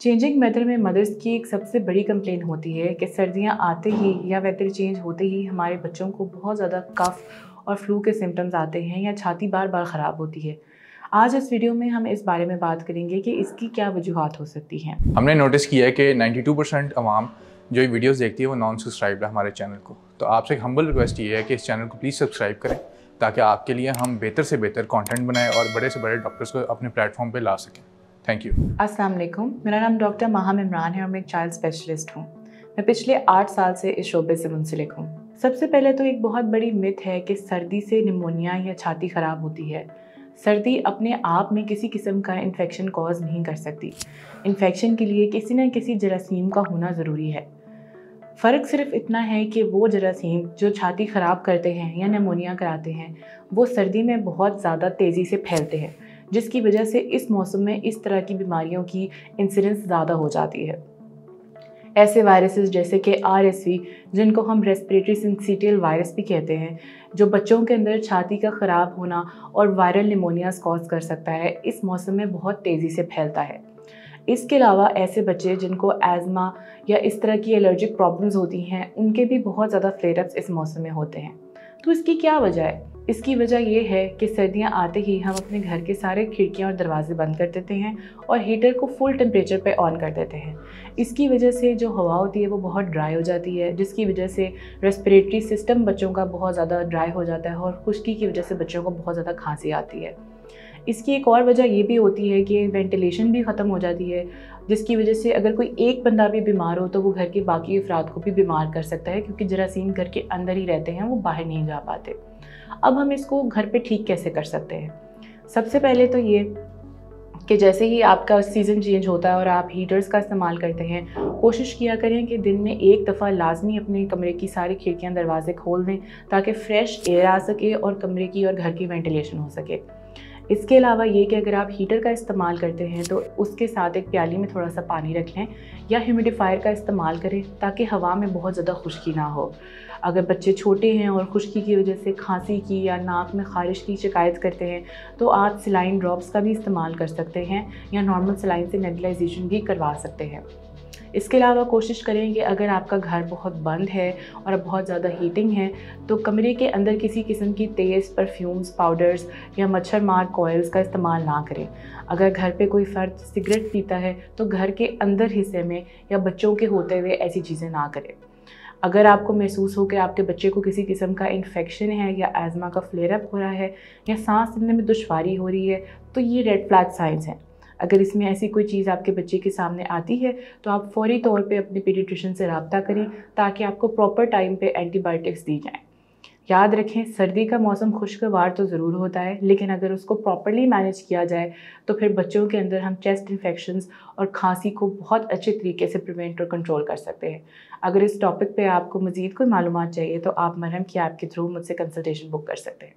Changing weather में mother's की एक सबसे बड़ी कंप्लेन होती है कि सर्दियां आते ही या वेदर चेंज होते ही हमारे बच्चों को बहुत ज़्यादा कफ और फ्लू के सिम्टम्स आते हैं या छाती बार बार ख़राब होती है। आज इस वीडियो में हम इस बारे में बात करेंगे कि इसकी क्या वजूहात हो सकती हैं। हमने नोटिस किया है कि 92% अवाम जो ये वीडियोस देखती है वो नॉन सब्सक्राइब्ड है हमारे चैनल को। तो आपसे एक हम्बल रिक्वेस्ट ये है कि इस चैनल को प्लीज़ सब्सक्राइब करें ताकि आपके लिए हम बेहतर से बेहतर कंटेंट बनाएं और बड़े से बड़े डॉक्टर्स को अपने प्लेटफॉर्म पे ला सकें। Thank you. अस्सलाम वालेकुम, मेरा नाम डॉक्टर माहम इमरान है और मैं एक चाइल्ड स्पेशलिस्ट हूँ। मैं पिछले 8 साल से इस शोबे से मुंसलिक हूँ। सबसे पहले तो एक बहुत बड़ी मिथ है कि सर्दी से निमोनिया या छाती ख़राब होती है। सर्दी अपने आप में किसी किस्म का इन्फेक्शन कॉज नहीं कर सकती। इन्फेक्शन के लिए किसी न किसी जरासीम का होना ज़रूरी है। फ़र्क सिर्फ इतना है कि वो जरासीम जो छाती ख़राब करते हैं या निमोनिया कराते हैं वो सर्दी में बहुत ज़्यादा तेज़ी से फैलते हैं, जिसकी वजह से इस मौसम में इस तरह की बीमारियों की इंसिडेंस ज़्यादा हो जाती है। ऐसे वायरसेस जैसे कि RSV, जिनको हम रेस्पिरेटरी सिंसिटियल वायरस भी कहते हैं, जो बच्चों के अंदर छाती का ख़राब होना और वायरल निमोनियाज कॉज कर सकता है, इस मौसम में बहुत तेज़ी से फैलता है। इसके अलावा ऐसे बच्चे जिनको एज़मा या इस तरह की एलर्जिक प्रॉब्लम्स होती हैं, उनके भी बहुत ज़्यादा फ्लेयरअप्स इस मौसम में होते हैं। तो इसकी क्या वजह है? इसकी वजह ये है कि सर्दियाँ आते ही हम अपने घर के सारे खिड़कियाँ और दरवाजे बंद कर देते हैं और हीटर को फुल टेम्परेचर पे ऑन कर देते हैं। इसकी वजह से जो हवा होती है वो बहुत ड्राई हो जाती है, जिसकी वजह से रेस्पिरेटरी सिस्टम बच्चों का बहुत ज़्यादा ड्राई हो जाता है और खुश्की की वजह से बच्चों को बहुत ज़्यादा खांसी आती है। इसकी एक और वजह ये भी होती है कि वेंटिलेशन भी ख़त्म हो जाती है, जिसकी वजह से अगर कोई एक बंदा भी बीमार हो तो वो घर के बाकी अफराद को भी बीमार कर सकता है, क्योंकि जरासीम घर के अंदर ही रहते हैं, वो बाहर नहीं जा पाते। अब हम इसको घर पे ठीक कैसे कर सकते हैं? सबसे पहले तो ये कि जैसे ही आपका सीज़न चेंज होता है और आप हीटर्स का इस्तेमाल करते हैं, कोशिश किया करें कि दिन में एक दफ़ा लाजमी अपने कमरे की सारी खिड़कियाँ दरवाजे खोल दें ताकि फ़्रेश एयर आ सके और कमरे की और घर की वेंटिलेशन हो सके। इसके अलावा ये कि अगर आप हीटर का इस्तेमाल करते हैं तो उसके साथ एक प्याली में थोड़ा सा पानी रख लें या ह्यूमिडिफायर का इस्तेमाल करें ताकि हवा में बहुत ज़्यादा खुश्की ना हो। अगर बच्चे छोटे हैं और खुश्की की वजह से खांसी की या नाक में ख़ारिश की शिकायत करते हैं तो आप सलाइन ड्रॉप्स का भी इस्तेमाल कर सकते हैं या नॉर्मल सलाइन से नेबुलाइजेशन भी करवा सकते हैं। इसके अलावा कोशिश करें कि अगर आपका घर बहुत बंद है और बहुत ज़्यादा हीटिंग है तो कमरे के अंदर किसी किस्म की तेज़ परफ्यूम्स, पाउडर्स या मच्छर मार कॉइल्स का इस्तेमाल ना करें। अगर घर पे कोई फ़र्द सिगरेट पीता है तो घर के अंदर हिस्से में या बच्चों के होते हुए ऐसी चीज़ें ना करें। अगर आपको महसूस हो कि आपके बच्चे को किसी किस्म का इन्फेक्शन है या एज़मा का फ्लेयरअप हो रहा है या सांस लेने में दुश्वारी हो रही है तो ये रेड फ्लैग साइंस हैं। अगर इसमें ऐसी कोई चीज़ आपके बच्चे के सामने आती है तो आप फ़ौरी तौर पे अपने पीडियाट्रिशियन से रब्ता करें ताकि आपको प्रॉपर टाइम पे एंटीबायोटिक्स दी जाएँ। याद रखें, सर्दी का मौसम खुशगवार तो ज़रूर होता है, लेकिन अगर उसको प्रॉपर्ली मैनेज किया जाए तो फिर बच्चों के अंदर हम चेस्ट इन्फेक्शंस और खांसी को बहुत अच्छे तरीके से प्रिवेंट और कंट्रोल कर सकते हैं। अगर इस टॉपिक पे आपको मज़ीद कोई मालूमात चाहिए तो आप मरहम की ऐप के थ्रू मुझसे कंसल्टेशन बुक कर सकते हैं।